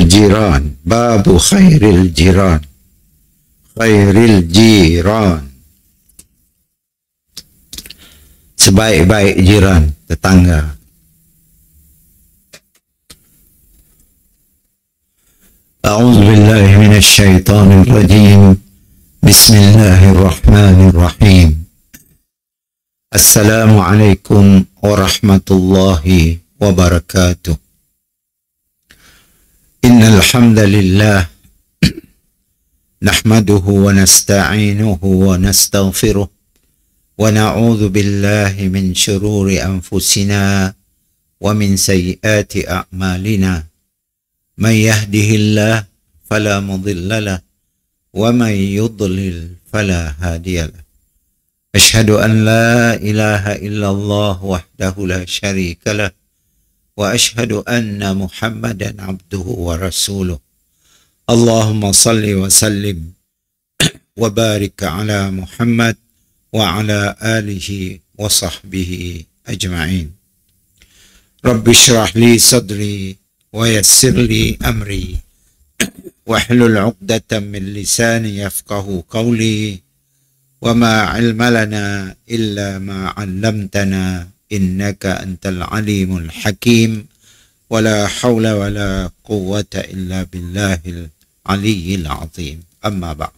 Jiran, babu khairil jiran. Khairil jiran, sebaik-baik jiran, tetangga. A'udzu billahi minasy syaithanir rajim. Bismillahirrahmanirrahim. Assalamualaikum warahmatullahi wabarakatuh. Innal hamdalillah nahmaduhu wa nasta'inuhu wa nastaghfiruh wa na'udzu billahi min shururi anfusina wa min sayyiati a'malina. Man yahdihillah fala mudilla lahu wa man yudlil fala hadiya lahu. Ashhadu an la ilaha illallah wahdahu la syarika lahu wa ashhadu anna Muhammadan abduhu wa rasuluh. Allahumma salli wa sallim wa barik ala Muhammad wa ala alihi wa sahbihi ajma'in. Rabbi shrah li sadri wa yassir li amri wahlul 'uqdatam min lisani yafqahu qawli wa ma 'ilma lana illa ma 'allamtana innaka antal alimul hakim wa la hawla wa la quwwata illa billahil aliyyil azim. Amma ba'd.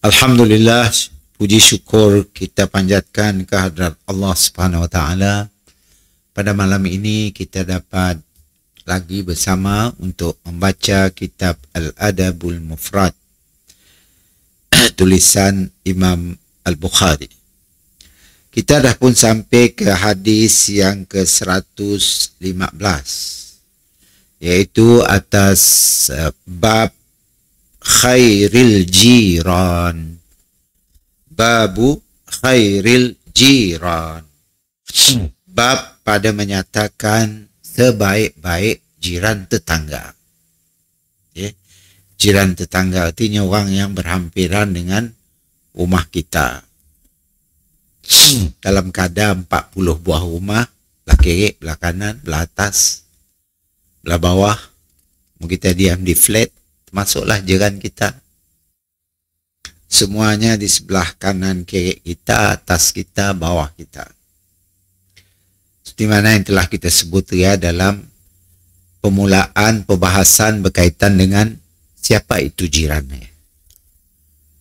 Alhamdulillah, puji syukur kita panjatkan kehadrat Allah Subhanahu wa taala. Pada malam ini kita dapat lagi bersama untuk membaca kitab Al-Adabul Mufrad tulisan Imam Al-Bukhari. Kita dah pun sampai ke hadis yang ke-115, yaitu atas bab khairil jiran. Babu khairil jiran. Bab pada menyatakan sebaik-baik jiran tetangga. Jiran tetangga artinya orang yang berhampiran dengan rumah kita. Dalam keadaan 40 buah rumah, belah kiri, belah kanan, belah atas, belah bawah. Kita diam di flat, termasuklah jiran kita. Semuanya di sebelah kanan kiri kita, atas kita, bawah kita. Seperti mana yang telah kita sebut ya dalam pemulaan pembahasan berkaitan dengan siapa itu jirannya.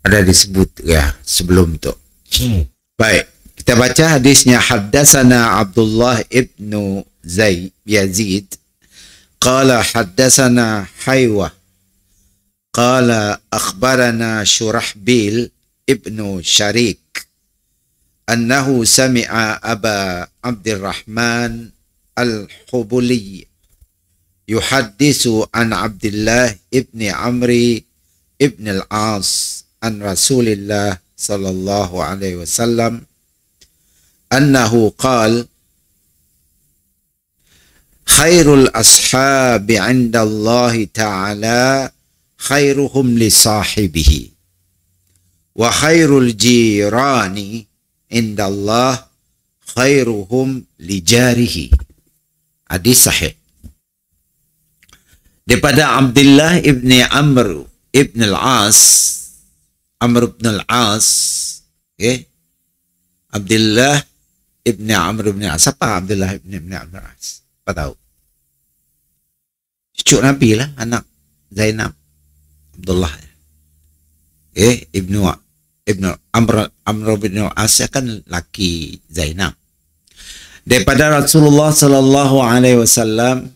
Ada disebut ya sebelum itu. Baik, kita baca hadisnya. Haddatsana Abdullah ibnu Yazid qala haddatsana Haywah qala akhbarana Shurahbil ibnu Sharik annahu sami'a Aba Abdurrahman al-Hubuli yuhaddisu an Abdullah ibni Amri ibn al-As an Rasulillah sallallahu alaihi wasallam annahu qala khairul ashabi 'inda Allah ta'ala khairuhum li sahibihi wa khairul jirani 'inda Allah khairuhum li jarihi. Hadis sahih daripada Abdullah ibni Amr ibn al-As. Amr ibn al-As, okay? Abdullah ibn Amr ibn al-As. Siapa Abdullah ibn Amr al-As? Apa tahu? Cucu Nabi lah, anak Zainab. Abdullah. Okay? Ibn Amr ibn al-As kan laki Zainab. Daripada Rasulullah sallallahu alaihi wasallam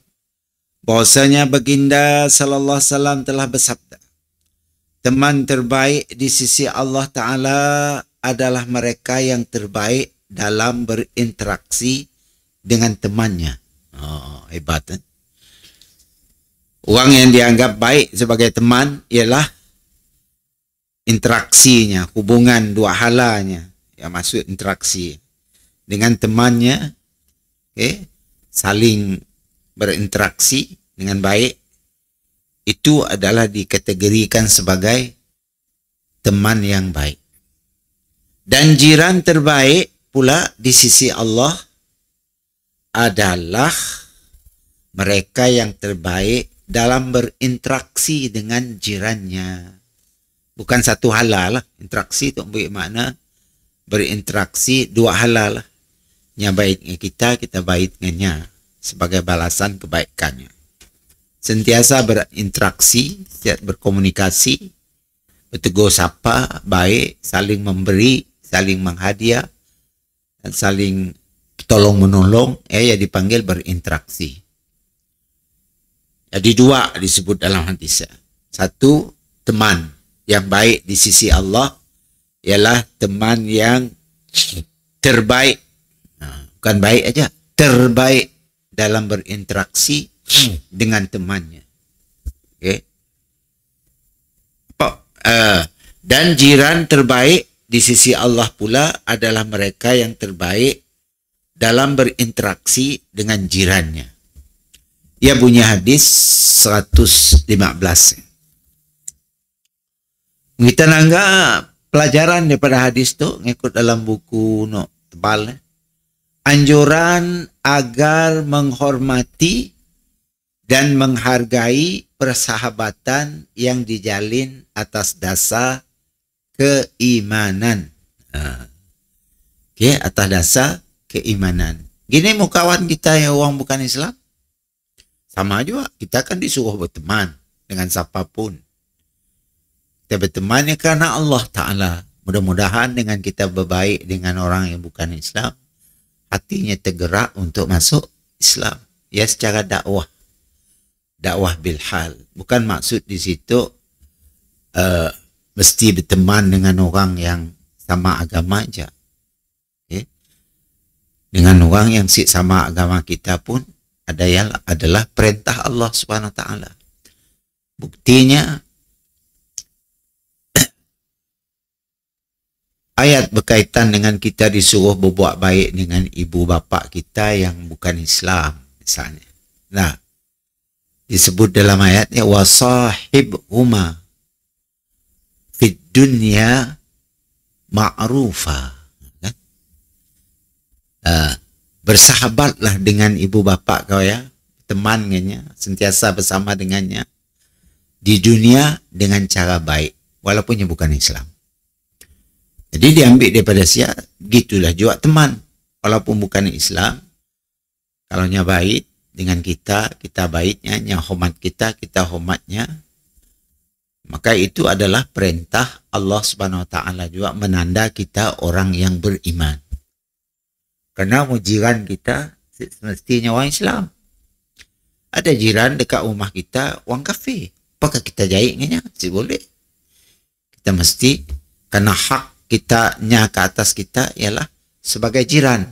bahwasanya baginda sallallahu alaihi wasallam telah bersabda, teman terbaik di sisi Allah Ta'ala adalah mereka yang terbaik dalam berinteraksi dengan temannya. Oh, hebat kan? Orang yang dianggap baik sebagai teman ialah interaksinya, hubungan dua halanya. Yang maksud interaksi dengan temannya, okay? Saling berinteraksi dengan baik. Itu adalah dikategorikan sebagai teman yang baik. Dan jiran terbaik pula di sisi Allah adalah mereka yang terbaik dalam berinteraksi dengan jirannya. Bukan satu halal lah. Interaksi itu bermakna berinteraksi dua halal lah. Yang baiknya kita baik dengannya sebagai balasan kebaikannya. Sentiasa berinteraksi, berkomunikasi, bertegur sapa, baik, saling memberi, saling menghadiah, dan saling tolong menolong, ya dipanggil berinteraksi. Jadi dua disebut dalam hadis. Satu, teman yang baik di sisi Allah ialah teman yang terbaik. Bukan baik aja, terbaik dalam berinteraksi dengan temannya. Okay. Dan jiran terbaik di sisi Allah pula adalah mereka yang terbaik dalam berinteraksi dengan jirannya. Ia bunyi hadis 115. Kita nanggap pelajaran daripada hadis tu ngikut dalam buku tebal. Anjuran agar menghormati dan menghargai persahabatan yang dijalin atas dasar keimanan. Atas dasar keimanan. Gini mau kawan kita yang orang bukan Islam? Sama juga, kita kan disuruh berteman dengan siapapun. Kita berteman ya karena Allah Ta'ala. Mudah-mudahan dengan kita berbaik dengan orang yang bukan Islam, hatinya tergerak untuk masuk Islam. Ya secara dakwah. Dakwah bilhal. Bukan maksud di situ mesti berteman dengan orang yang sama agama aja. Okay? Dengan orang yang sama agama kita pun adalah perintah Allah Subhanahu Wa Taala. Buktinya ayat berkaitan dengan kita disuruh berbuat baik dengan ibu bapa kita yang bukan Islam misalnya. Nah, disebut dalam ayatnya wasahibhuma fid dunya ma'rufa. Bersahabatlah dengan ibu bapa kau ya, teman dengannya, sentiasa bersama dengannya di dunia dengan cara baik, walaupun dia bukan Islam. Jadi diambil daripada siap, gitulah juga teman, walaupun bukan Islam, kalau nya baik dengan kita, kita baiknya, nya hormat kita, kita hormatnya, maka itu adalah perintah Allah Subhanahu Wa Taala juga menanda kita orang yang beriman. Karena jiran kita semestinya orang Islam. Ada jiran dekat rumah kita orang kafir. Apakah kita jahit dengannya? Si boleh. Kita mesti, karena hak kitanya ke atas kita ialah sebagai jiran.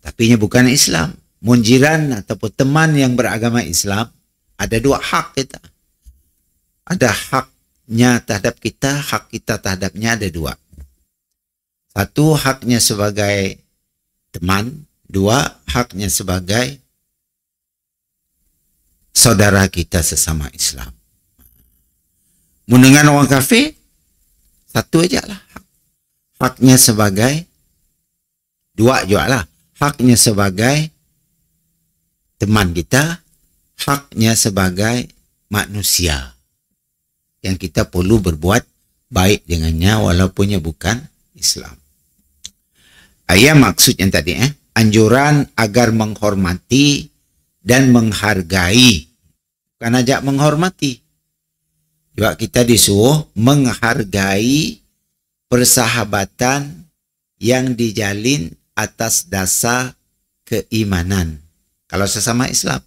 Tapi nya bukan Islam. Mun jiran ataupun teman yang beragama Islam, ada dua hak kita. Ada haknya terhadap kita, hak kita terhadapnya ada dua. Satu, haknya sebagai teman. Dua, haknya sebagai saudara kita sesama Islam. Mendengar orang kafir, satu aja lah. Haknya sebagai, dua juga lah. Haknya sebagai teman kita, haknya sebagai manusia. Yang kita perlu berbuat baik dengannya walaupunnya bukan Islam. Ayat maksud yang tadi, anjuran agar menghormati dan menghargai. Bukan ajak menghormati. Juga kita disuruh menghargai persahabatan yang dijalin atas dasar keimanan. Kalau sesama Islam.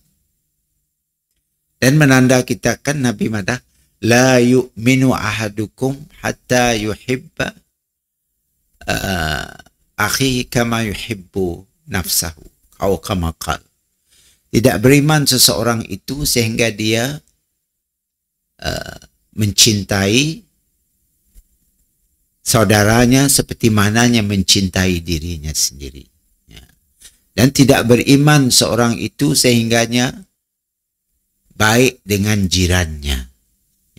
Dan menanda kita kan Nabi madah, la yu'minu ahadukum hatta yuhibba akhihi kama yuhibbu nafsahu atau kama qala. Tidak beriman seseorang itu sehingga dia mencintai saudaranya seperti mananya mencintai dirinya sendiri. Dan tidak beriman seorang itu sehingganya baik dengan jirannya.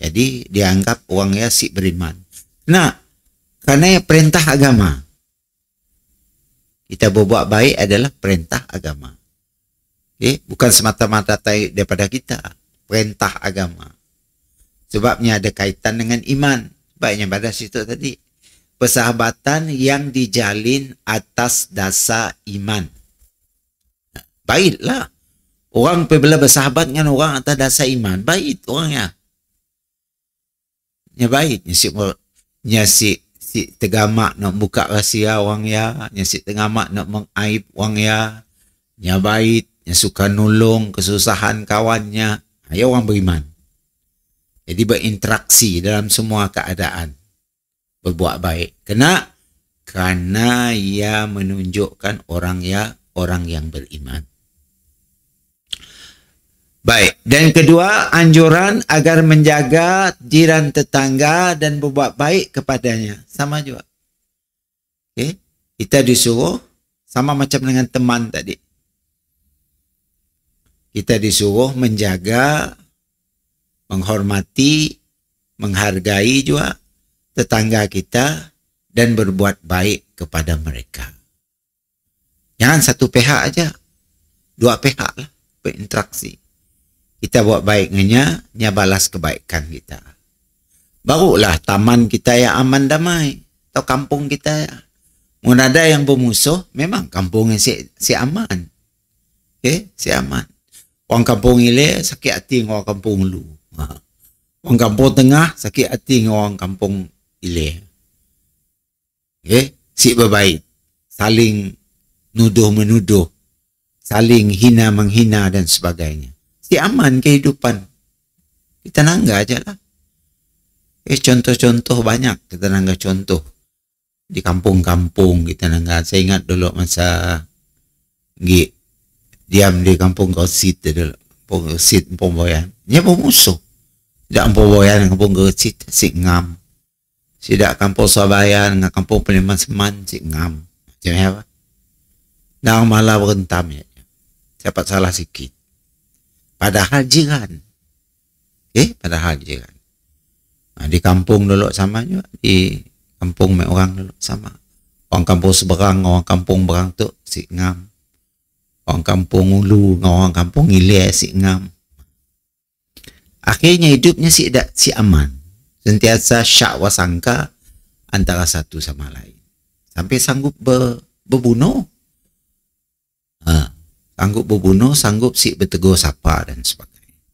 Jadi dianggap orangnya si beriman. Nah, karena perintah agama. Kita berbuat baik adalah perintah agama. Bukan semata-mata daripada kita, perintah agama. Sebabnya ada kaitan dengan iman. Baiknya pada situ tadi, persahabatan yang dijalin atas dasar iman. Baiklah. Orang bila bersahabat dengan orang atas dasar iman, baik orangnya. Nya baik, nya si tegamak nak buka rahsia orang ya, nya si tegamak nak mengaib orang ya, nya baik, nya suka nolong kesusahan kawannya, ya orang beriman. Jadi berinteraksi dalam semua keadaan, berbuat baik. Karena ia menunjukkan orang yang beriman. Baik, dan kedua, anjuran agar menjaga jiran tetangga dan berbuat baik kepadanya. Sama juga. Kita disuruh sama macam dengan teman tadi. Kita disuruh menjaga, menghormati, menghargai juga tetangga kita dan berbuat baik kepada mereka. Jangan satu pihak aja, dua pihak lah berinteraksi. Kita buat baik dengannya, dia balas kebaikan kita. Barulah taman kita yang aman damai. Atau kampung kita. Mun ada yang bermusuh, memang kampungnya si aman. Si aman. Orang kampung ile sakit hati dengan orang kampung lu. Orang kampung tengah sakit hati dengan orang kampung ile. Si berbaik. Saling nuduh-menuduh. Saling hina-menghina dan sebagainya. Si aman kehidupan. Kita nangga aja lah. Contoh-contoh banyak. Kita nangga contoh. Di kampung-kampung kita nangga. Saya ingat dulu masa diam di kampung Gausit dulu. Kampung Gausit, Kampung Boyan. Dia bermusuh. Tidak Kampung Boyan, Kampung Gausit, si ngam. Tidak Kampung Surabaya dengan Kampung Peliman Seman, si ngam. Macam apa? Dan malah berentam. Dapat salah sikit. Padahal jiran. Padahal jiran. Di kampung dulu sama juga. Di kampung mek orang dulu sama. Orang kampung seberang, orang kampung berang tu si ngam. Orang kampung Ulu, orang kampung Ile si ngam. Akhirnya hidupnya si aman. Sentiasa syak wasangka antara satu sama lain. Sampai sanggup berbunuh. Sanggup berbunuh, sanggup si bertegur sapa dan sebagainya.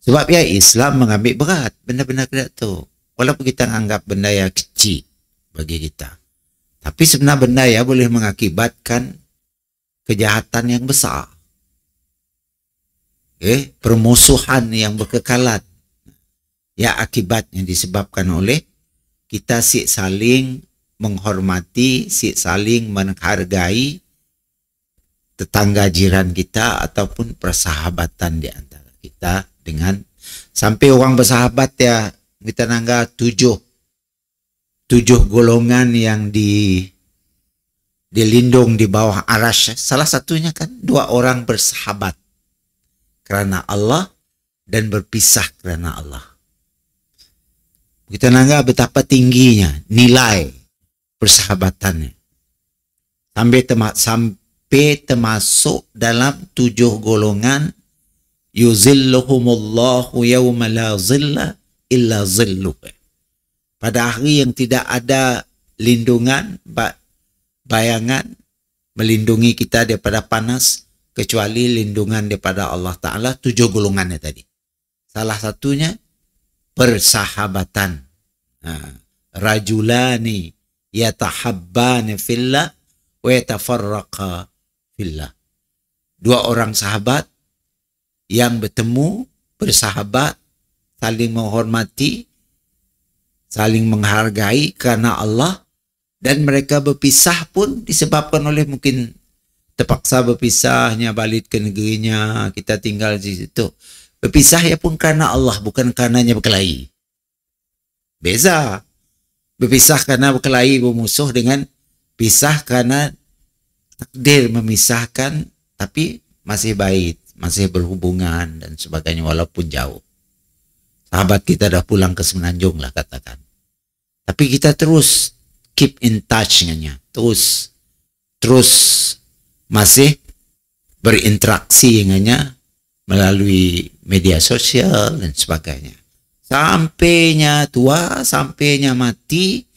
Sebab ya Islam mengambil berat benda-benda kayak tu. Walaupun kita anggap benda yang kecil bagi kita. Tapi sebenarnya benda ya boleh mengakibatkan kejahatan yang besar. Permusuhan yang berkekalan. Ya akibatnya disebabkan oleh kita si saling menghormati, si saling menghargai tetangga jiran kita ataupun persahabatan di antara kita dengan sampai orang bersahabat ya kita nangga tujuh golongan yang dilindung di bawah arasy. Salah satunya kan dua orang bersahabat kerana Allah dan berpisah kerana Allah. Kita nangga betapa tingginya nilai persahabatannya. Sampai termasuk dalam tujuh golongan yuzilluhumullahu yawma la zilla illa zilluh. Pada hari yang tidak ada lindungan, bayangan melindungi kita daripada panas kecuali lindungan daripada Allah Ta'ala. Tujuh golongannya tadi. Salah satunya persahabatan. Rajulani yatahabbani fillah wa yatafarraqa fillah. Dua orang sahabat yang bertemu, bersahabat, saling menghormati, saling menghargai kerana Allah, dan mereka berpisah pun disebabkan oleh mungkin terpaksa berpisahnya, balik ke negerinya, kita tinggal di situ. Berpisah ya pun kerana Allah, bukan karenanya berkelahi. Beza. Berpisah kerana berkelahi, bermusuh, dengan pisah kerana takdir memisahkan tapi masih baik, masih berhubungan dan sebagainya walaupun jauh. Sahabat kita dah pulang ke Semenanjung lah katakan. Tapi kita terus keep in touch dengannya. Terus masih berinteraksi dengannya melalui media sosial dan sebagainya. Sampainya tua, sampainya mati,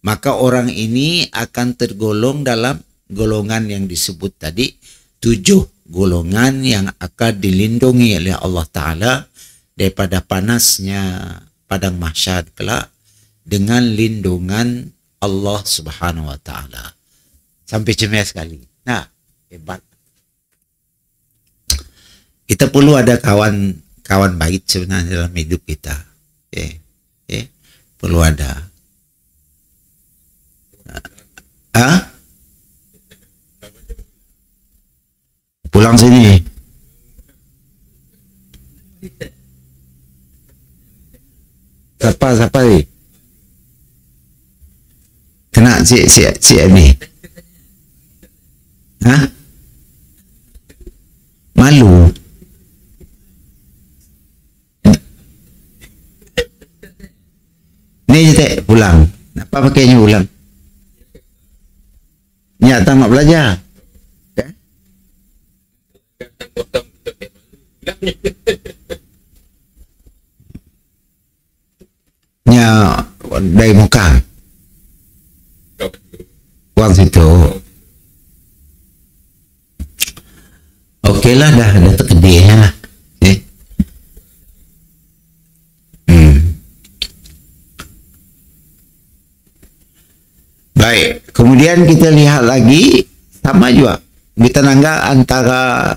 maka orang ini akan tergolong dalam golongan yang disebut tadi, 7 golongan yang akan dilindungi oleh Allah Ta'ala daripada panasnya padang mahsyar kelak dengan lindungan Allah Subhanahu Wa Ta'ala. Sampai cemas sekali. Nah, hebat. Kita perlu ada kawan baik sebenarnya dalam hidup kita. Perlu ada. Pulang sini. Siapa ni? Kena si ni. Malu. Ni je pulang. Apa pakainya pulang? Ya, tamat belajar. Ya, dari muka. Buang situ. Okeylah, dah terkedih lah. Baik, kemudian kita lihat lagi, sama juga kita nanggap antara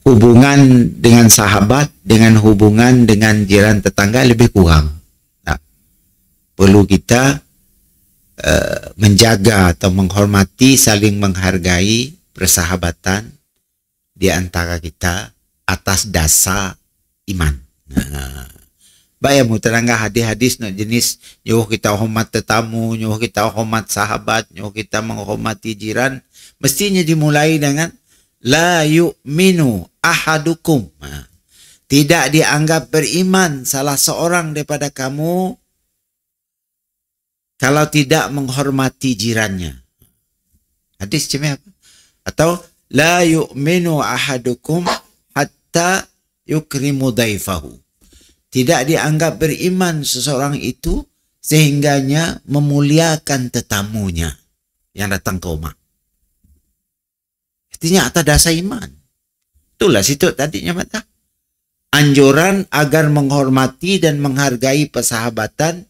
hubungan dengan sahabat dengan hubungan dengan jiran tetangga lebih kurang. Nah, perlu kita menjaga atau menghormati, saling menghargai persahabatan di antara kita atas dasar iman. Bayang terangga hadis-hadis nak jenis nyuruh kita hormat tetamu, nyuruh kita hormat sahabat, nyuruh kita menghormati jiran, mestinya dimulai dengan la yu'minu ahadukum. Tidak dianggap beriman salah seorang daripada kamu kalau tidak menghormati jirannya. Hadis macam apa? Atau la yu'minu ahadukum hatta yukrimu daifahu. Tidak dianggap beriman seseorang itu sehingganya memuliakan tetamunya yang datang ke rumah. Artinya atas dasar iman. Itulah situ tadinya mata. Anjuran agar menghormati dan menghargai persahabatan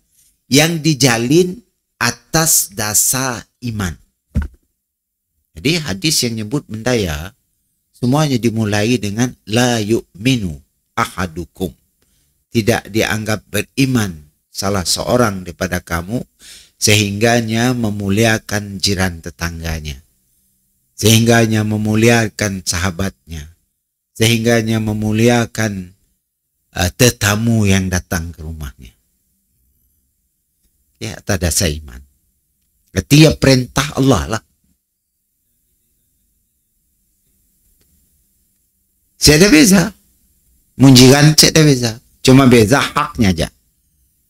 yang dijalin atas dasar iman. Jadi hadis yang nyebut bendaya semuanya dimulai dengan la yu'minu ahadukum. Tidak dianggap beriman salah seorang daripada kamu sehingganya memuliakan jiran tetangganya, sehingganya memuliakan sahabatnya, sehingganya memuliakan tetamu yang datang ke rumahnya. Ya, atas dasar iman. Setiap perintah Allah lah. Saya ada beza. Munjiran saya ada beza. Cuma beza haknya aja.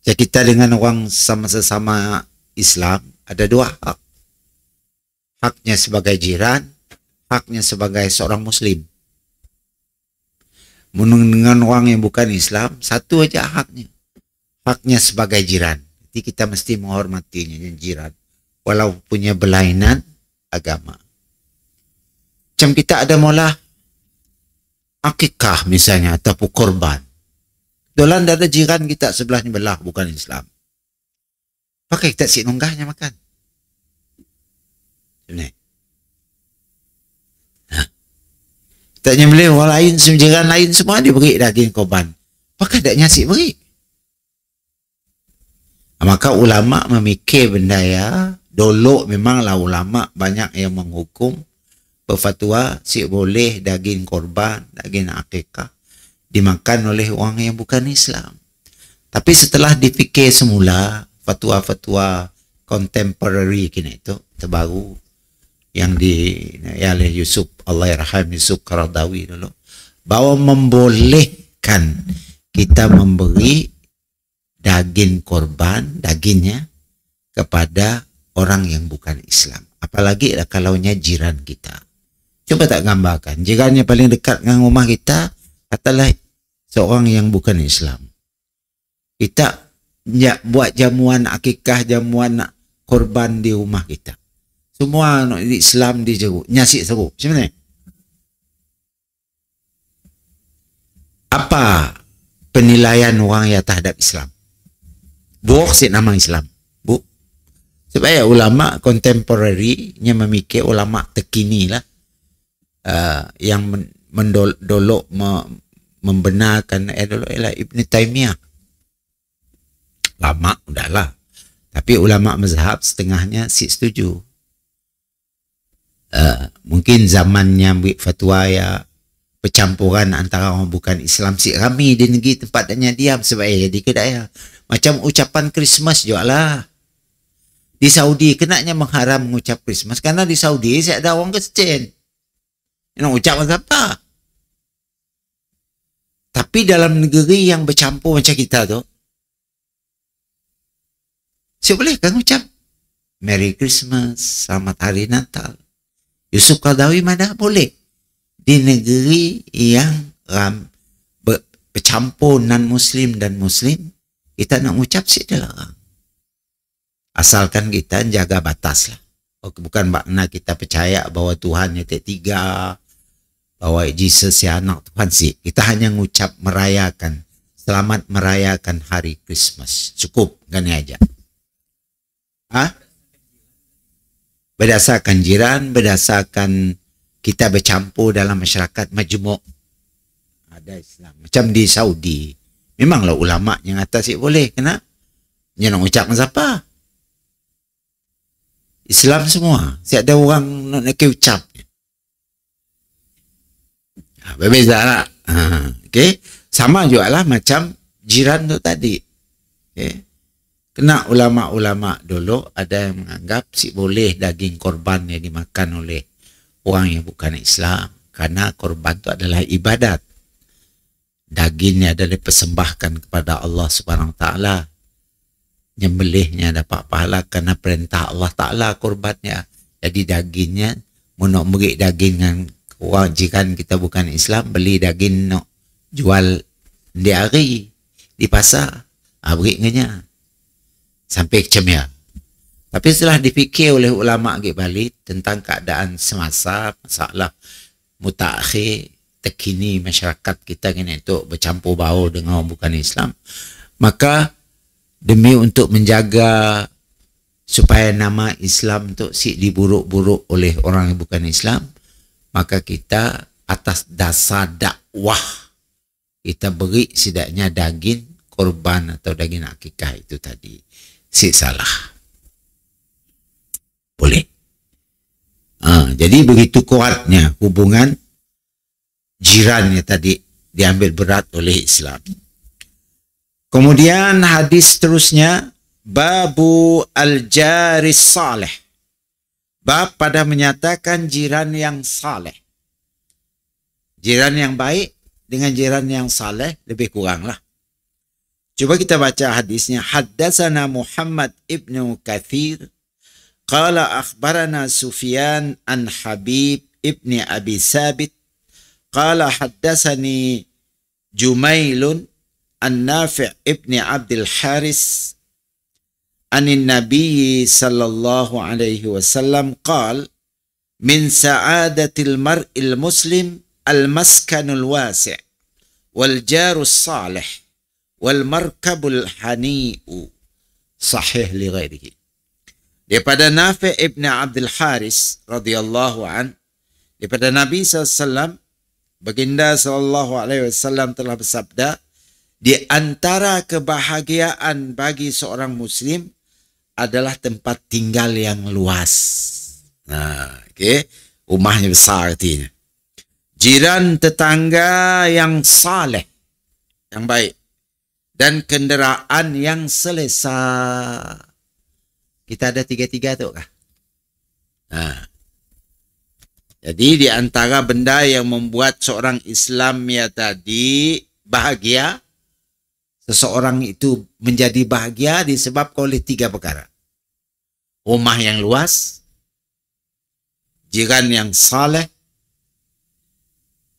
Jadi kita dengan orang sama-sama Islam ada 2 hak. Haknya sebagai jiran, haknya sebagai seorang Muslim. Dengan orang yang bukan Islam, satu aja haknya. Haknya sebagai jiran. Jadi kita mesti menghormatinya, yang jiran. Walau punya berlainan agama. Macam kita ada mula akikah misalnya, ataupun korban. Dolan ada jiran kita sebelahnya belah bukan Islam. Pakai kita si nunggahnya makan. Sebenarnya. Kita nyembelih orang lain, jiran lain semua diberi daging korban. Pakai tak nyasik beri. Maka ulama memikir benda ya. Dulu memanglah ulama banyak yang menghukum. Berfatwa si boleh daging korban, daging akikah dimakan oleh orang yang bukan Islam. Tapi setelah dipikir semula, fatwa-fatwa contemporary kini itu terbaru yang oleh Yusuf, Allahyarham Yusuf Qaradawi dulu, bahwa membolehkan kita memberi daging korban, dagingnya kepada orang yang bukan Islam. Apalagi kalaunya jiran kita. Coba tak gambarkan, jirannya paling dekat dengan rumah kita, katalah seorang yang bukan Islam. Kita buat jamuan akikah, jamuan korban di rumah kita. Semua Islam dijeruk, nyasik seruk. Macam mana? Apa penilaian orang yang terhadap Islam? Buruk si nama Islam. Bu. Sebab ulama contemporary nya memikir ulama terkini lah yang mendolok membenarkan ialah Ibn Taymiyah. Lama udahlah. Tapi ulama mazhab setengahnya si setuju. Mungkin zamannya ambil fatwa ya percampuran antara orang bukan Islam si ramai di negeri tempatnya diam sebab jadi kedai macam ucapan Christmas juga lah. Di Saudi kenanya mengharam mengucap Christmas karena di Saudi saya ada orang Kristian. Nak ucap apa? Tapi dalam negeri yang bercampur macam kita tu, saya boleh kan ucap Merry Christmas, Selamat Hari Natal. Yusuf Qaradawi mana boleh. Di negeri yang bercampur non-Muslim dan Muslim, kita nak ucap sih dilarang. Asalkan kita jaga batas lah. Bukan makna kita percaya bahawa Tuhan yang tiga, bahawa Jesus ya anak Tuhan sih. Kita hanya mengucap merayakan, selamat merayakan hari Christmas. Cukup, gini aja. Berdasarkan jiran, berdasarkan kita bercampur dalam masyarakat majmuk. Ada Islam. Macam di Saudi. Memanglah ulama yang atas boleh. Kena? Dia nak ucap dengan siapa? Islam semua. Siap ada orang nak ucap. Berbeza lah. Okay. Sama juga lah macam jiran tu tadi. Okay. Kena ulama-ulama dulu ada yang menganggap si boleh daging korban yang dimakan oleh orang yang bukan Islam. Karena korban itu adalah ibadat. Dagingnya adalah dipersembahkan kepada Allah Subhanahu Wa Taala. Nyembelihnya dapat pahala karena perintah Allah Ta'ala korbannya. Jadi dagingnya, nak beri daging dengan orang jiran kita bukan Islam, beli daging nak jual di hari, di pasar, beri dengannya. Sampai kecemia. Tapi setelah dipikir oleh ulama balik tentang keadaan semasa, masalah mutakhir, terkini masyarakat kita kini untuk bercampur baur dengan orang bukan Islam, maka demi untuk menjaga supaya nama Islam tu si diburuk-buruk oleh orang yang bukan Islam, maka kita atas dasar dakwah kita beri setidaknya daging korban atau daging akikah itu tadi. Si salah. Boleh. Jadi begitu kuatnya hubungan jirannya tadi diambil berat oleh Islam. Kemudian hadis terusnya, babu al-jaris salih. Bab pada menyatakan jiran yang saleh. Jiran yang baik dengan jiran yang saleh lebih kurang lah. Coba kita baca hadisnya. Haddatsana Muhammad ibnu Kathir. Qala akhbarana Sufyan an Habib ibni Abi Sabit. Qala haddatsani Jumailun النافع ابن عبد الحارث عن النبي صلى الله عليه وسلم قال من سعادة المرء المسلم المسكن الواسع والجار الصالح والمركب الحنيء صحيح لغيره. Daripada Nafi' ibn Abdul Haris radhiyallahu an, daripada Nabi SAW, baginda sallallahu alaihi wasallam telah bersabda, di antara kebahagiaan bagi seorang Muslim adalah tempat tinggal yang luas. Okay. Rumahnya besar artinya. Jiran tetangga yang saleh, yang baik. Dan kenderaan yang selesa. Kita ada tiga-tiga tu kah? Jadi di antara benda yang membuat seorang Islam ya tadi bahagia, seseorang itu menjadi bahagia disebabkan oleh tiga perkara. Rumah yang luas, jiran yang saleh,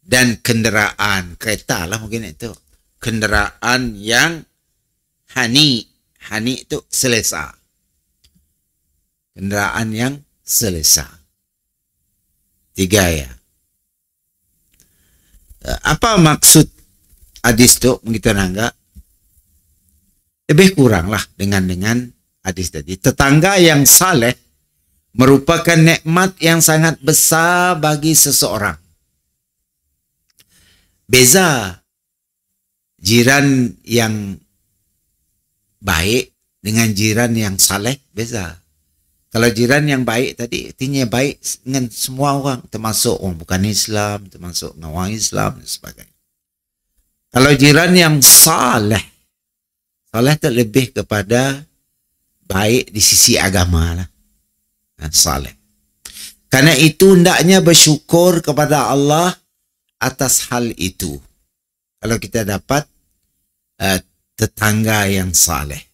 dan kenderaan kereta lah mungkin itu, kenderaan yang hani itu selesa, kenderaan yang selesa. 3 ya. Apa maksud hadis tu begitu nangga? Lebih kurang lah dengan hadis tadi. Tetangga yang saleh merupakan nikmat yang sangat besar bagi seseorang. Beza jiran yang baik dengan jiran yang saleh, beza. Kalau jiran yang baik tadi, artinya baik dengan semua orang, termasuk orang bukan Islam, termasuk orang Islam dan sebagainya. Kalau jiran yang saleh, saleh itu lebih kepada baik di sisi agama lah. Saleh. Karena itu hendaknya bersyukur kepada Allah atas hal itu. Kalau kita dapat tetangga yang saleh.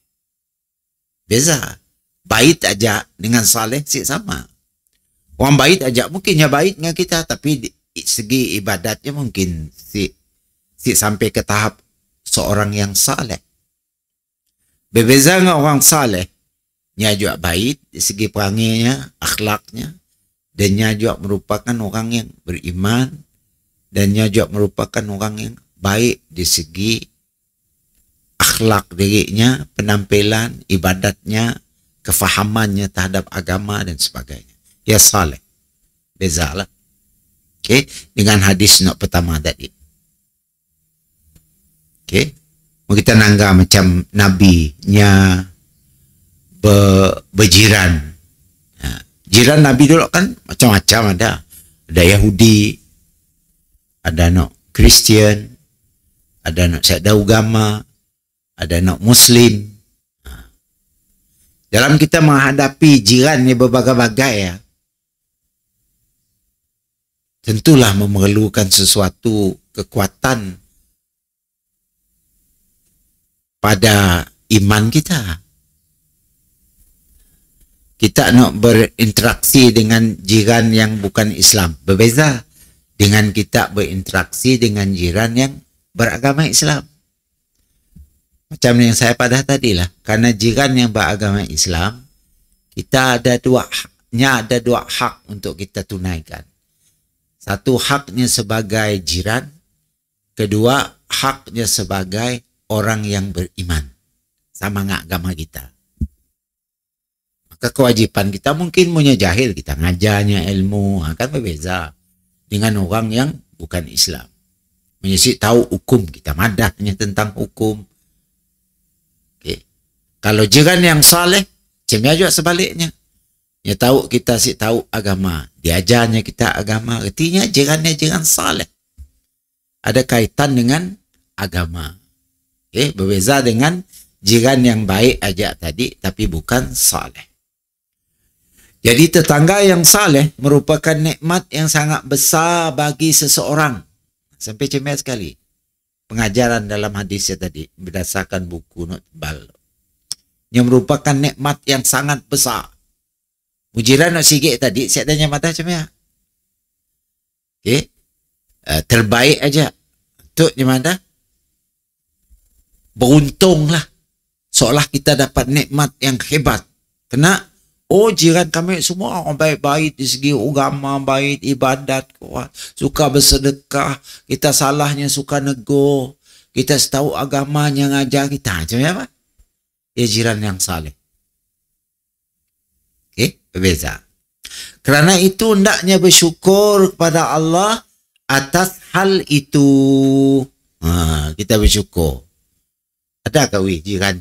Beza. Baik aja dengan saleh sih sama. Orang baik aja mungkinnya baik dengan kita, tapi segi ibadatnya mungkin si sampai ke tahap seorang yang saleh. Berbeza dengan orang saleh, nya juga baik di segi peranginya, akhlaknya, dan nya juga merupakan orang yang beriman, dan nya juga merupakan orang yang baik di segi akhlak dirinya, penampilan, ibadatnya, kefahamannya terhadap agama dan sebagainya. Ya saleh. Bezalah. Okey, dengan hadis nak pertama tadi. Okey. Kita nangga macam nabinya berjiran. Jiran Nabi dulu kan macam-macam ada. Ada Yahudi, ada nak Kristian, ada nak sekda agama, ada nak Muslim. Dalam kita menghadapi jiran ni berbagai-bagai ya, tentulah memerlukan sesuatu kekuatan pada iman kita. Kita nak berinteraksi dengan jiran yang bukan Islam. Berbeza dengan kita berinteraksi dengan jiran yang beragama Islam. Macam yang saya pada tadi lah. Karena jiran yang beragama Islam, kita ada dua hak untuk kita tunaikan. Satu, haknya sebagai jiran. Kedua, haknya sebagai orang yang beriman sama dengan agama kita. Maka kewajiban kita mungkin punya jahil, kita ngajarnya ilmu, kan berbeza dengan orang yang bukan Islam. Menyesik tahu hukum, kita madahnya tentang hukum. Kalau jiran yang saleh, macam juga sebaliknya. Dia tahu kita si tahu agama, diajarnya kita agama, artinya jirannya jiran saleh. Ada kaitan dengan agama. Berbeza dengan jiran yang baik aja tadi, tapi bukan saleh. Jadi tetangga yang saleh merupakan nikmat yang sangat besar bagi seseorang. Sampai cemerlang sekali. Pengajaran dalam hadisnya tadi berdasarkan buku not tebal. Yang merupakan nikmat yang sangat besar. Mujiran nak sikit tadi, saya tanya mata macam ya. Terbaik aja. Itu gimana? Beruntunglah. Seolah kita dapat nikmat yang hebat. Kena, jiran kami semua orang baik-baik di segi agama, baik ibadat, suka bersedekah, kita salahnya suka negur, kita tahu agamanya ngajar kita. Macam apa? Jiran yang saleh. Berbeza. Kerana itu hendaknya bersyukur kepada Allah atas hal itu. Kita bersyukur. Ada kah jiran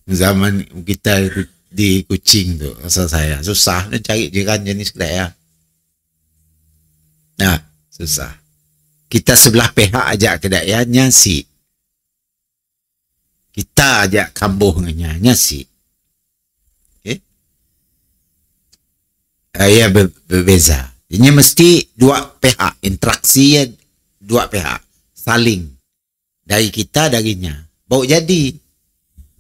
zaman kita di Kuching tu, asal saya susah nak cari jiran jenis kedai. Susah. Kita sebelah pihak ajak kedai nyasi. Kita ajak kambuhnya nyasi. Ya berbeza. Ini mesti dua pihak, interaksi dua pihak, saling. Dari kita, darinya. Baru jadi.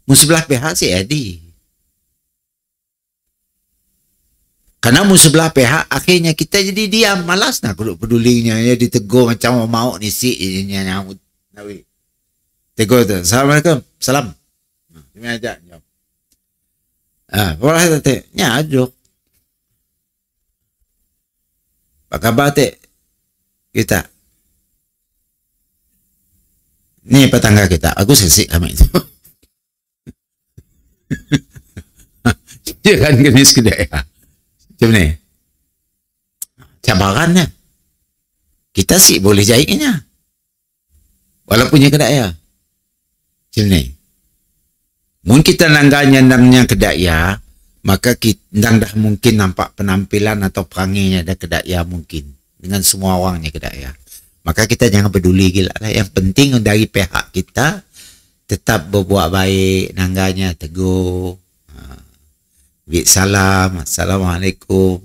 Sebelah pihak sih jadi. Karena musuh belah pihak, akhirnya kita jadi diam, malas nak duduk pedulinya, ya ditegur macam mau ni si ini nyamut. Nawi. Tegur tu. Assalamualaikum. Salam. Ini aja jawab. Boleh tadi. Nya ajuk. Apa khabar te? Kita. Ni petangga kita. Aku sesik sama itu. Dia kan jenis kedai. Macam ni. Cabarannya. Kita sih boleh jahitnya. Walaupun dia kedai. Macam ni. Mungkin kita nangganya kedai, maka kita dah mungkin nampak penampilan atau perangainya ada kedai mungkin. Dengan semua orangnya kedai. Maka kita jangan peduli gila lah. Yang penting dari pihak kita tetap berbuat baik, nangganya tegur. Salam, Assalamualaikum.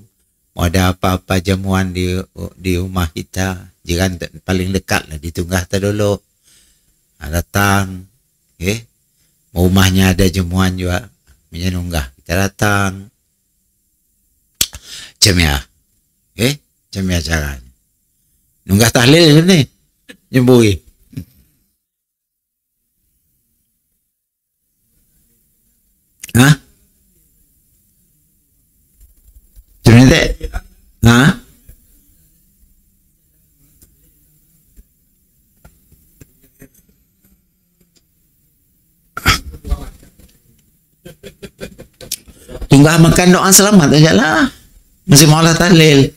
Mau ada apa-apa jamuan di rumah kita, jiran paling dekat lah, ditunggah ta dulu. Datang, rumahnya ada jamuan juga, menyenunggah, kita datang. Macam ya, macam ya caranya. Nunggah tahlil ni, nyembui. Hah? Macam ni tak? Hah? Tunggah makan doa selamat aja lah. Mesti maulah tahlil.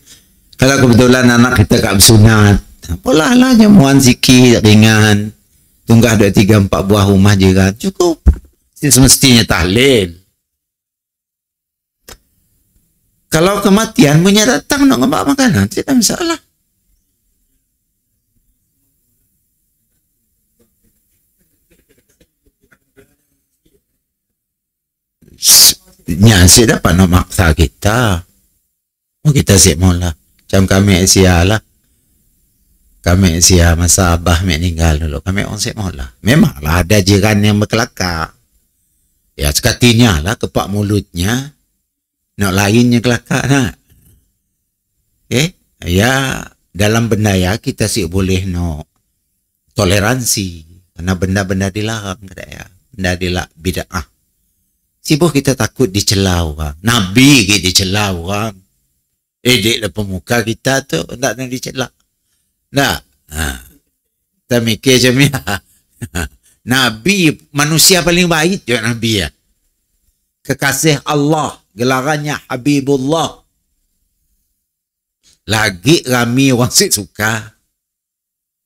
Kalau kebetulan anak kita kat bersunat, apalah lah jamuan sikit, ringan. Tunggah 2, 3, 4 buah rumah jiran. Cukup. Semestinya tahlil. Kalau kematian punya datang nak ngebak makanan, tidak masalah. Nya saya dapat nak maksa kita. Oh kita sik mula. Macam kami Asia lah. Kami Asia masa abah meninggal dulu. Kami orang sik mula. Memanglah ada jiran yang berkelakar. Ya sekatinya lah kepak mulutnya. Nak lainnya kelakar nak. Ya dalam benda ya kita sih boleh no toleransi. Karena benda-benda dilarang kata ya. Benda dilarang bid'ah. Sibuk kita takut dicela orang. Nabi kita dicela orang. Dek pemuka kita tu tak nak dicela. Tak. Kita mikir macam ni. Nabi manusia paling baik juga Nabi ya. Kekasih Allah. Gelarannya Habibullah. Lagi ramai orang suka.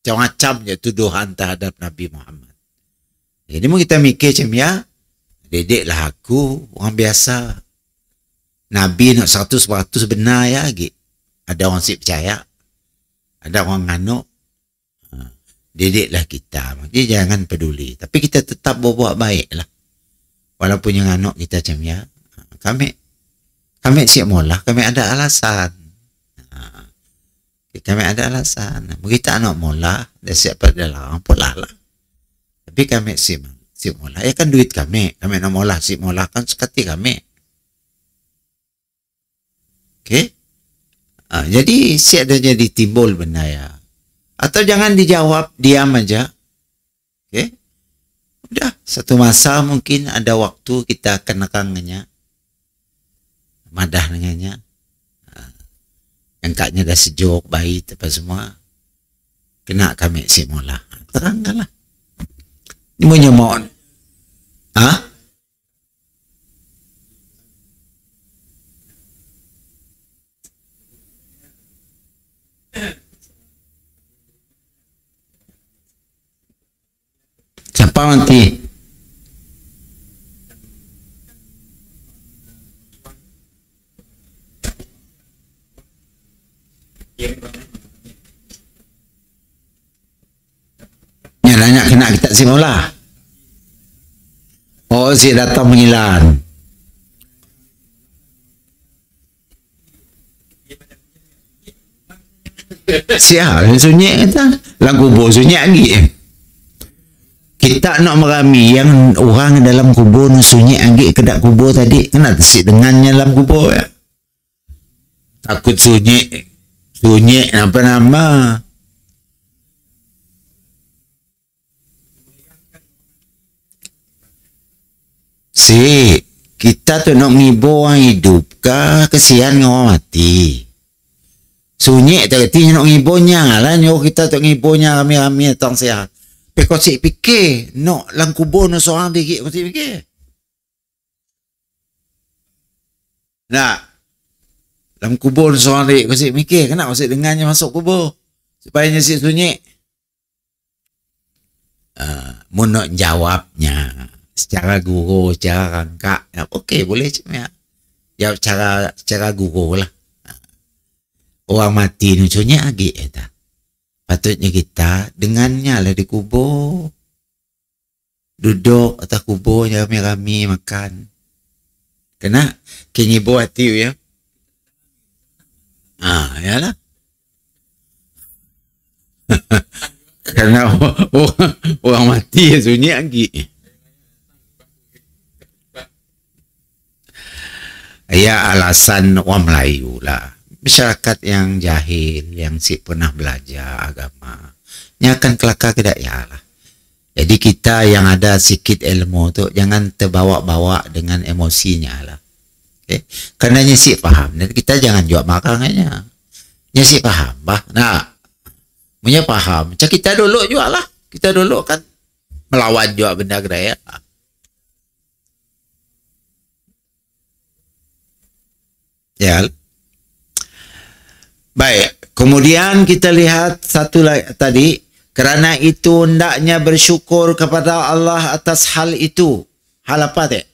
Macam-macam je tuduhan terhadap Nabi Muhammad. Jadi kita mikir macam ya. Dedeklah aku orang biasa. Nabi nak 100% benar ya lagi. Ada orang sip percaya. Ada orang nganuk. Dedeklah kita. Jadi jangan peduli. Tapi kita tetap berbuat baik lah. Walaupun yang nganuk kita macam ya. Kami siap mula, kami ada alasan. Kami ada alasan. Kita nak mula, dah siap pada larang pula lah. Tapi kami siap mula. Ya kan duit kami. Kami nak mula, siap mula kan sekati kami. Okey? Jadi siap dah jadi timbul benda ya. Atau jangan dijawab, diam aja. Okey? Udah, satu masa mungkin ada waktu kita akan nekannya. Madah dengannya. Yang kaknya dah sejuk, baik, apa semua. Kena kami si mula. Terangkanlah. Ini punya mohon. Siapa nanti? Nanya kena kita si mula. Oh si datang mengilan. Siapa sunyi kita? Lagu kubur sunyi lagi. Kita nak merami yang orang dalam kubur sunyi lagi kedak kubur tadi. Kena tersik dengannya dalam kubur ya. Takut sunyi. Sunyi apa nama? Kita tu nak ngibur orang hidup kah kesian dengan orang mati. Sunyi tak kerti nak ngiburnya lah. Nyuruh kita tu ngiburnya rami-rami datang sihat. Tapi kau cik fikir nak lang kubur nak seorang dikit kau cik fikir. Nak dalam kubur seorang dikit kau cik fikir. Kenapa kau cik dengannya masuk kubur supaya nyesik sunyi. Mu nak jawabnya secara guru, secara rangka, okey boleh cuma jawab secara guru lah. Orang mati ni sunyi lagi tak? Patutnya kita dengannya lah dikubur, duduk atas kubur rami-rami makan. Kena kini buat tiu ya. Yalah. Karena orang mati sunyi lagi. Ya alasan orang Melayu lah. Masyarakat yang jahil, yang si pernah belajar agama, nya akan kelakar ke ya lah. Jadi kita yang ada sikit ilmu tu jangan terbawa-bawa dengan emosinya lah. Okay? Karena nya si faham, dan kita jangan jual makanannya. Nya si faham, bah. Nah, punya faham. Macam kita dulu juga lah. Kita dulu kan melawan juga benda gedaya. Ya. Baik, kemudian kita lihat satu lagi tadi, kerana itu hendaknya bersyukur kepada Allah atas hal itu. Hal apa teh?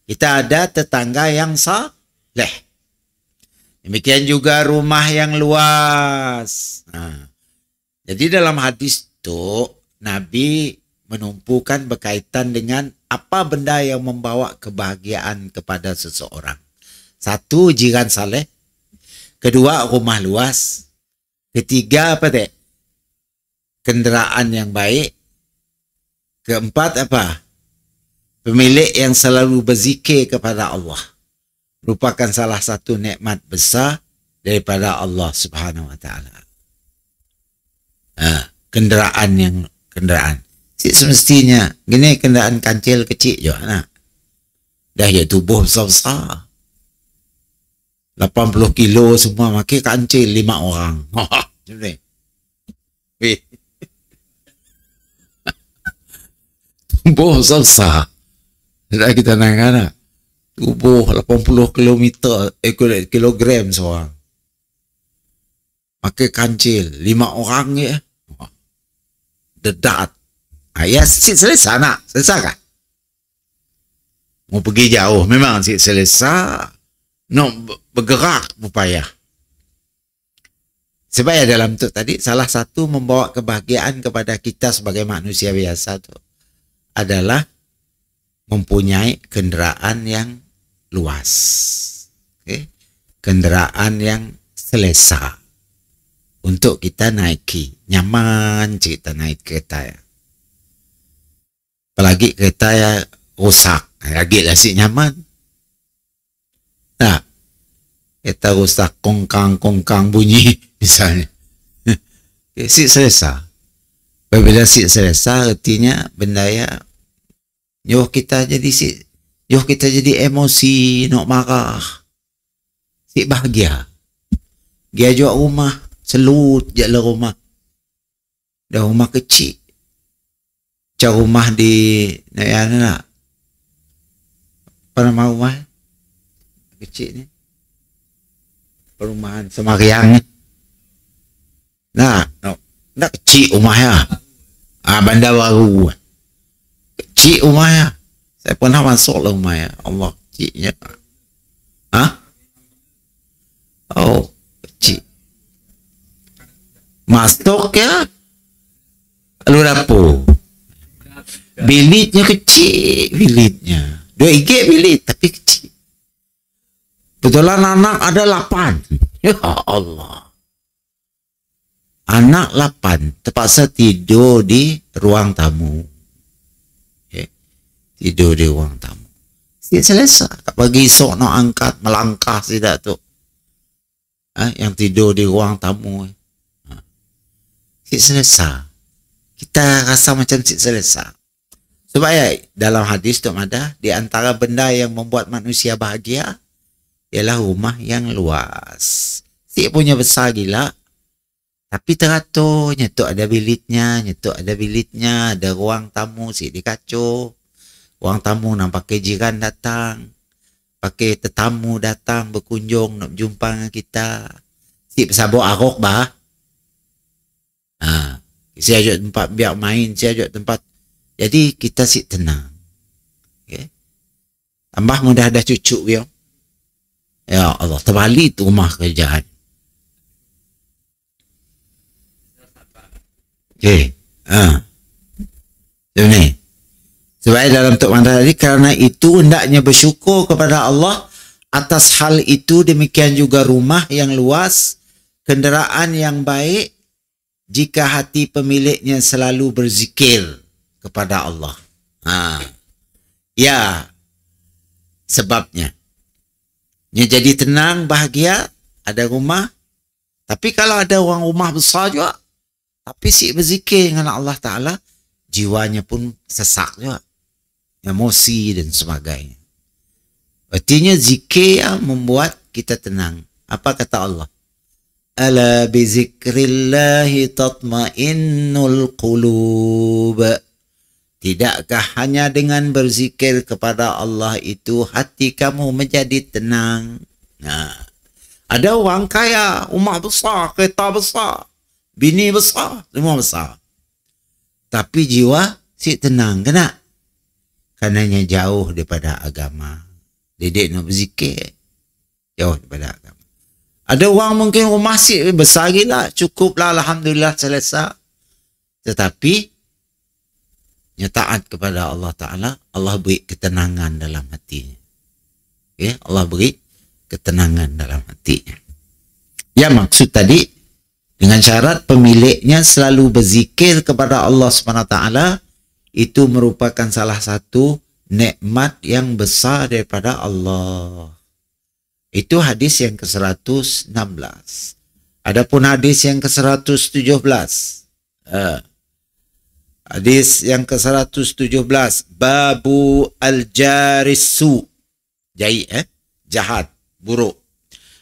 Kita ada tetangga yang saleh. Demikian juga rumah yang luas. Jadi dalam hadis itu Nabi menumpukan berkaitan dengan apa benda yang membawa kebahagiaan kepada seseorang. Satu, jiran saleh. Kedua, rumah luas. Ketiga, apa teh? Kenderaan yang baik. Keempat, apa? Pemilik yang selalu berzikir kepada Allah. Merupakan salah satu nikmat besar daripada Allah Subhanahu Wa Taala. Kenderaan. Semestinya gini kenderaan kancil kecil je nak. Dah ya tubuh besar-besar. 80 kilo semua makin kancil 5 orang. Macam ni. Tubuh besar. Sudah kita nak tubuh 80 kilogram seorang. Makin kancil 5 orang ya. Dedat. Ya selesai nak. Selesai kan? Mau pergi jauh memang selesai. No, bergerak berupaya. Sebab ya dalam tu tadi salah satu membawa kebahagiaan kepada kita sebagai manusia biasa tu adalah mempunyai kenderaan yang luas. Okay? Kenderaan yang selesa untuk kita naiki. Nyaman kita naik kereta ya. Apalagi kereta ya rusak. Lagi lah si nyaman. Nah, kita rusak kongkang bunyi misalnya. Si selesa. Apabila si selesa artinya benda ya yuh kita jadi emosi, nak marah. Si bahagia. Dia jual rumah, selut je lah rumah. Dah rumah kecil. Macam rumah di nak apa nama rumah? Kecil ni. Perumahan Semariang ni. Nak kecil rumahnya. Bandar baru. Kecil rumahnya. Saya pernah masuk lah rumahnya. Allah, kecilnya. Oh, kecil. Masuk ya. Lalu dapur. Biliknya kecil. Biliknya. 2 IG bilik tapi kecil. Betulan anak ada 8. Ya Allah. Anak 8 terpaksa tidur di ruang tamu. Okay. Tidur di ruang tamu. Selesai. Pagi esok nak angkat melangkah tidak tu. Yang tidur di ruang tamu. Si selesa. Kita rasa macam si selesa. Sebab dalam hadis tu ada, di antara benda yang membuat manusia bahagia ialah rumah yang luas. Si punya besar gila, tapi teratur, nyetuk ada bilitnya, ada ruang tamu, si dikacau. Ruang tamu nak pakai jiran datang, pakai tetamu datang berkunjung nak berjumpa dengan kita. Si pesabuk arok bah. Saya ajak tempat biar main, saya ajak tempat. Jadi kita si tenang. Okay. Tambah mudah ada cucu dia. Ya Allah, terbalik tu rumah kerjaan. Okey. Macam ni. Sebab dalam Tok Mandar tadi, kerana itu hendaknya bersyukur kepada Allah atas hal itu, demikian juga rumah yang luas, kenderaan yang baik, jika hati pemiliknya selalu berzikir kepada Allah. Ya, sebabnya. Dia jadi tenang, bahagia, ada rumah. Tapi kalau ada orang rumah besar juga, tapi si berzikir dengan Allah Ta'ala, jiwanya pun sesak juga. Emosi dan sebagainya. Artinya zikir membuat kita tenang. Apa kata Allah? Ala bizikrillahi tatmainnul qulub. Tidakkah hanya dengan berzikir kepada Allah itu hati kamu menjadi tenang? Ada orang kaya, rumah besar, kereta besar, bini besar, semua besar. Tapi jiwa si tenang. Kenapa? Karenanya jauh daripada agama. Didik nak berzikir, jauh daripada agama. Ada orang mungkin rumah si besar gila, cukuplah Alhamdulillah selesa. Tetapi taat kepada Allah Ta'ala, Allah beri ketenangan dalam hatinya. Okay? Allah beri ketenangan dalam hatinya. Ya, maksud tadi, dengan syarat pemiliknya selalu berzikir kepada Allah SWT, itu merupakan salah satu nikmat yang besar daripada Allah. Itu hadis yang ke-116. Adapun hadis yang ke-117. Hadis yang ke-117. Babu al-jarisu. Jahat, buruk.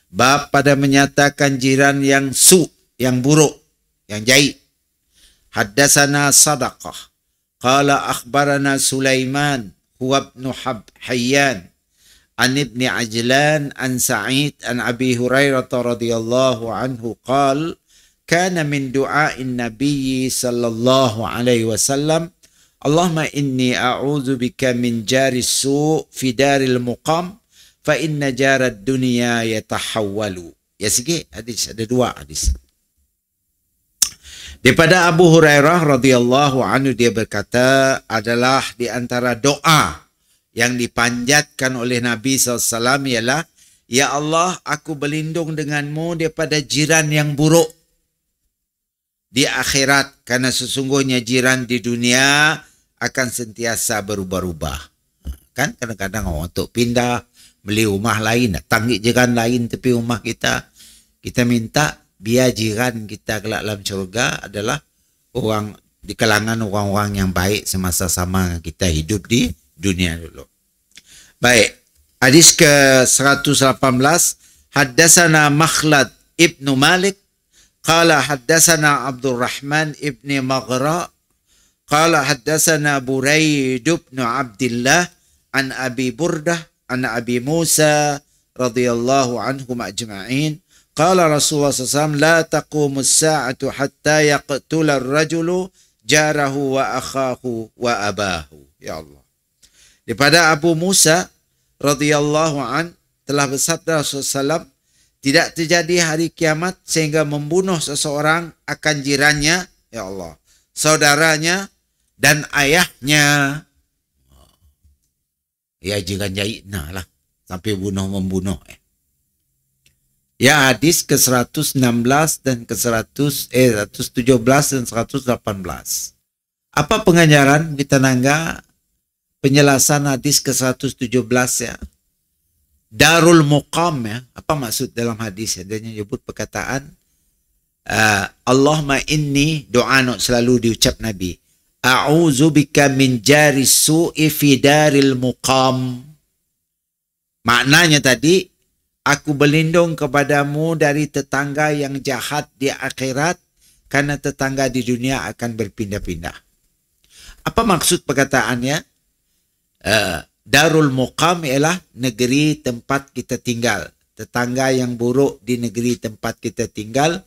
Bab pada menyatakan jiran yang yang buruk, yang jahat. Haddasana Sadaqah. Qala akhbarana Sulaiman. Huwa ibn Hayyan. An Ibn Ajlan an Sa'id an Abi Hurairah radhiyallahu anhu qala kana min du'a'in Nabi sallallahu alaihi wasallam Allahumma inni a'udzu bika min jari su' fi daril muqam fa inna jarad dunya yatahawwalu. Ya sikit hadis, ada dua hadis. Daripada Abu Hurairah radhiyallahu anhu, dia berkata, adalah di antara doa yang dipanjatkan oleh Nabi SAW ialah, Ya Allah, aku berlindung denganmu daripada jiran yang buruk di akhirat, karena sesungguhnya jiran di dunia akan sentiasa berubah-ubah. Kan kadang-kadang orang untuk pindah, beli rumah lain, datang jiran lain tepi rumah kita. Kita minta biar jiran kita kelak dalam syurga adalah orang di kalangan orang-orang yang baik semasa sama kita hidup di dunia dulu. Baik, hadis ke-118. Haddasana Makhlad ibnu Malik qala haddasana Abdurrahman ibni Maghra qala haddasana Buraid ibn Abdullah an Abi Burdah an Abi Musa radhiyallahu anhum ajma'in qala Rasulullah SAW la taqumus sa'atu hatta yaqtula ar-rajulu jarahu wa akhahu wa abahu. Ya Allah. Daripada Abu Musa radhiyallahu an telah bersabda Rasulullah SAW, tidak terjadi hari kiamat sehingga membunuh seseorang akan jirannya, ya Allah, saudaranya dan ayahnya. Ya, jiran jaitna lah sampai membunuh. Ya, hadis ke-116 dan ke-117 dan 118. Apa pengajaran kita nangga penjelasan hadis ke-117 ya? Darul Muqam, ya. Apa maksud dalam hadis? Dia menyebut perkataan Allahumma inni, doa selalu diucap Nabi. A'udzubika min jari su'i fi daril muqam. Maknanya tadi, aku berlindung kepadamu dari tetangga yang jahat di akhirat, karena tetangga di dunia akan berpindah-pindah. Apa maksud perkataannya? Darul Muqam ialah negeri tempat kita tinggal. Tetangga yang buruk di negeri tempat kita tinggal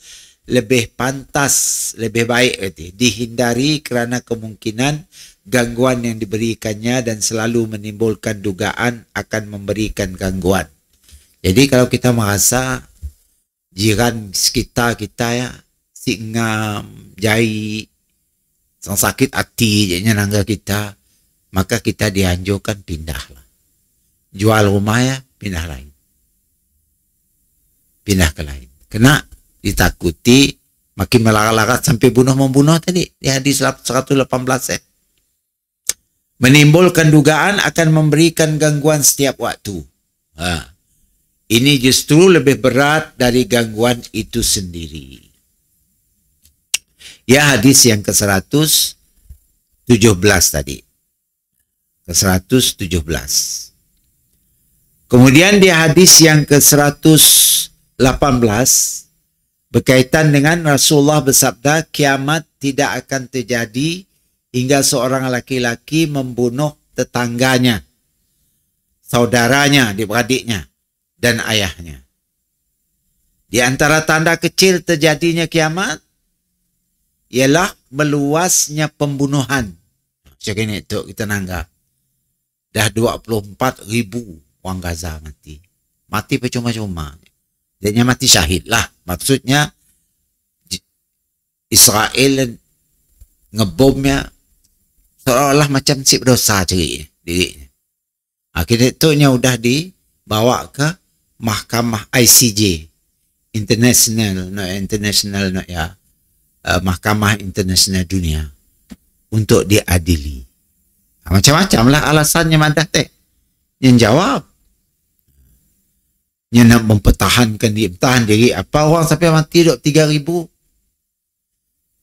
lebih pantas, lebih baik dihindari kerana kemungkinan gangguan yang diberikannya dan selalu menimbulkan dugaan akan memberikan gangguan. Jadi kalau kita merasa jiran sekitar kita ya si ngam, jai, sakit hati jadinya nangga kita, maka kita dianjurkan pindahlah. Jual rumah ya, pindah lain. Pindah ke lain. Kena ditakuti makin melarat-larat sampai bunuh-membunuh tadi di hadis 118 ya. Menimbulkan dugaan akan memberikan gangguan setiap waktu. Ini justru lebih berat dari gangguan itu sendiri. Ya, hadis yang ke-117 tadi. Ke-117. Kemudian di hadis yang ke-118 berkaitan dengan Rasulullah bersabda, kiamat tidak akan terjadi hingga seorang laki-laki membunuh tetangganya, saudaranya, adik-beradiknya, dan ayahnya. Di antara tanda kecil terjadinya kiamat ialah meluasnya pembunuhan. Macam ini tu kita nanggap. Dah 24,000 orang Gaza mati. Mati percuma-cuma. Dia mati syahid lah. Maksudnya Israel ngebomnya seolah-olah macam si berdosa dirinya. Akhirnya itu sudah dibawa ke mahkamah ICJ, mahkamah internasional dunia untuk diadili. Macam-macam lah alasannya madah teh. Yang jawab, yang nak mempertahankan diri apa orang sampai mati 3,000.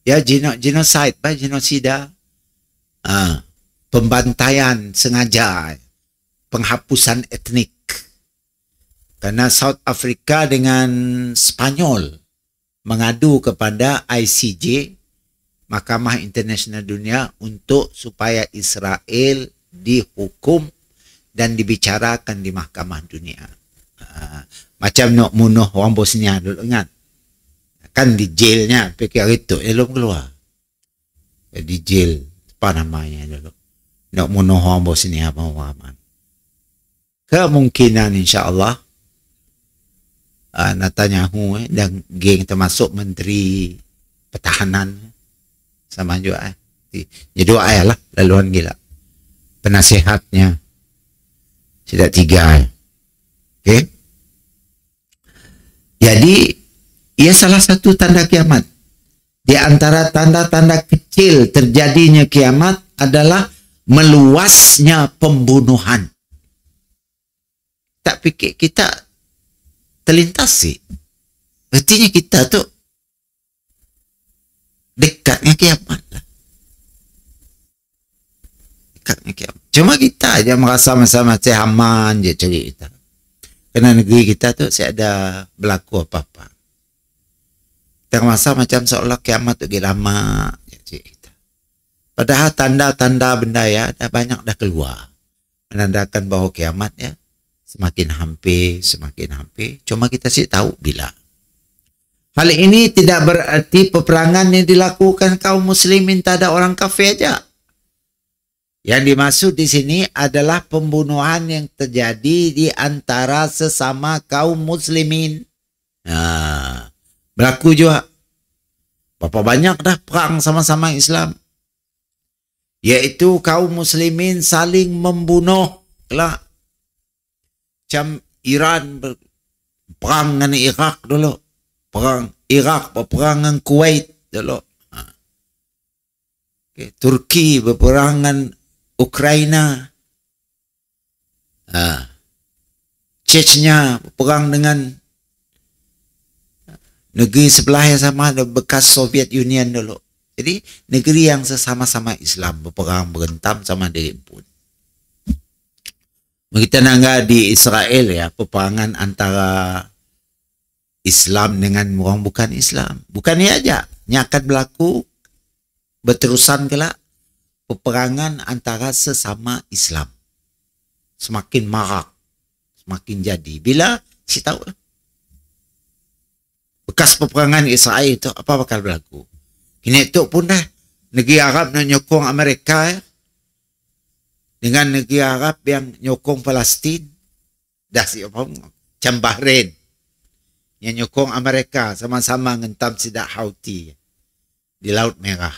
Ya, genocide, genosida. Pembantaian sengaja, penghapusan etnik. Karena South Africa dengan Spanyol mengadu kepada ICJ, Mahkamah Internasional Dunia, untuk supaya Israel dihukum dan dibicarakan di Mahkamah Dunia. Macam nak bunuh orang Bosnia dulu, ingat? Kan di jailnya, pikir itu, belum keluar. Di jail, apa namanya dulu. Nak bunuh orang Bosnia, apa-apa. Kemungkinan insyaAllah, Netanyahu dan geng termasuk Menteri Pertahanan sama juga jadi doa lah laluan gila penasihatnya sudah 3. Okey, jadi ia salah satu tanda kiamat. Di antara tanda-tanda kecil terjadinya kiamat adalah meluasnya pembunuhan. Tak fikir kita terlintas sih. Artinya kita tu dekatnya kiamat lah. Dekatnya kiamat. Cuma kita aja merasa macam-macam aman je cerita. Kerana negeri kita tu saya ada berlaku apa-apa. Kita merasa macam seolah kiamat tu lama je cerita. Padahal tanda-tanda benda ya dah banyak dah keluar. Menandakan bahawa kiamat ya semakin hampir. Cuma kita sih tahu bila. Hal ini tidak berarti peperangan yang dilakukan kaum muslimin tak ada orang kafir aja. Yang dimaksud di sini adalah pembunuhan yang terjadi di antara sesama kaum muslimin. Berlaku juga. Berapa banyak dah perang sama-sama Islam. Yaitu kaum muslimin saling membunuh. Macam Iran perang dengan Iraq dulu. Perang Iraq berperang dengan Kuwait dulu. Turki berperang dengan Ukraina. Chechnya perang dengan negeri sebelah yang sama, bekas Soviet Union dulu. Jadi negeri yang sesama-sama Islam berperang berentam sama diri pun. Kita nangga di Israel ya, peperangan antara Islam dengan orang bukan Islam. Bukan ini aja, ini akan berlaku berterusan kelak peperangan antara sesama Islam. Semakin marak, semakin jadi. Bila? Saya tahu lah. Bekas peperangan Israel itu apa bakal berlaku? Kini itu pun dah negeri Arab nak nyokong Amerika ya, dengan negeri Arab yang nyokong Palestin. Dah siapa macam Bahrain yang nyokong Amerika sama-sama ngentam sidak Houthi di Laut Merah.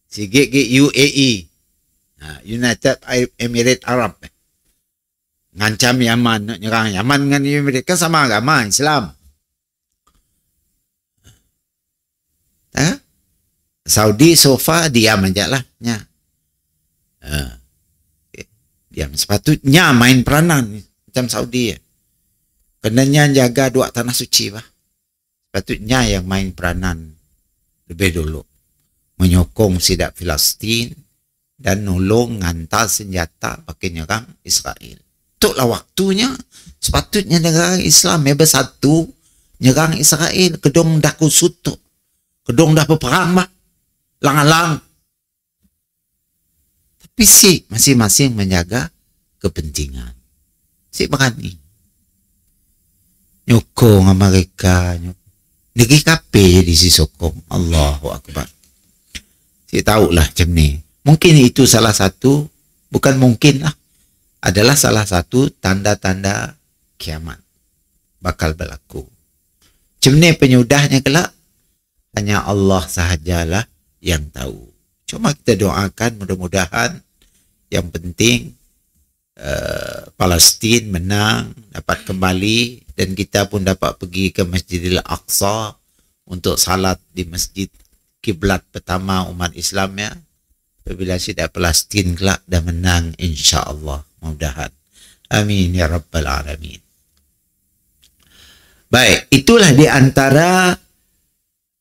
Si UAE, United Emirates Arab, ngancam Yaman, nak nyerang Yaman dengan mereka sama agama Islam. Saudi so far diam aja lah. Diam. Sepatutnya main peranan macam Saudi ya. Kenanya jaga dua tanah suci bah. Sepatutnya yang main peranan lebih dulu. Menyokong sidak Palestin dan nolong ngantar senjata pakai nyerang Israel. Itulah waktunya. Sepatutnya negara Islam bersatu nyerang Israel. Kedong dah kusut tu. Kedong dah berperang bah. Lang-lang. Tapi si masing-masing menjaga kepentingan. Si berani. Nyokong Amerika. Negeri kape di si sokong. Allahu Akbar. Si tahulah macam ni. Mungkin itu salah satu, bukan mungkin lah, adalah salah satu tanda-tanda kiamat bakal berlaku. Macam ni penyudahnya kelak, hanya Allah sahajalah yang tahu. Cuma kita doakan mudah-mudahan yang penting Palestin menang, dapat kembali, dan kita pun dapat pergi ke Masjidil Aqsa untuk salat di masjid kiblat pertama umat Islam ya. Apabila sidak Palestin kelak dah menang insya-Allah, mudah-mudahan. Amin ya rabbal alamin. Baik, itulah di antara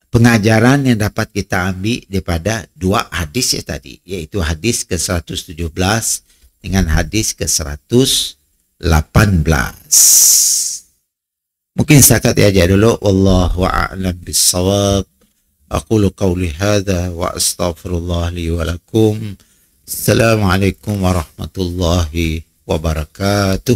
pengajaran yang dapat kita ambil daripada dua hadis ya tadi, yaitu hadis ke-117 dengan hadis ke-118. Mungkin setakat aja dulu. Wallahu a'lam bissawab. Aqulu qawli hadha wa astaghfirullah li wa lakum. Assalamualaikum warahmatullahi wabarakatuh.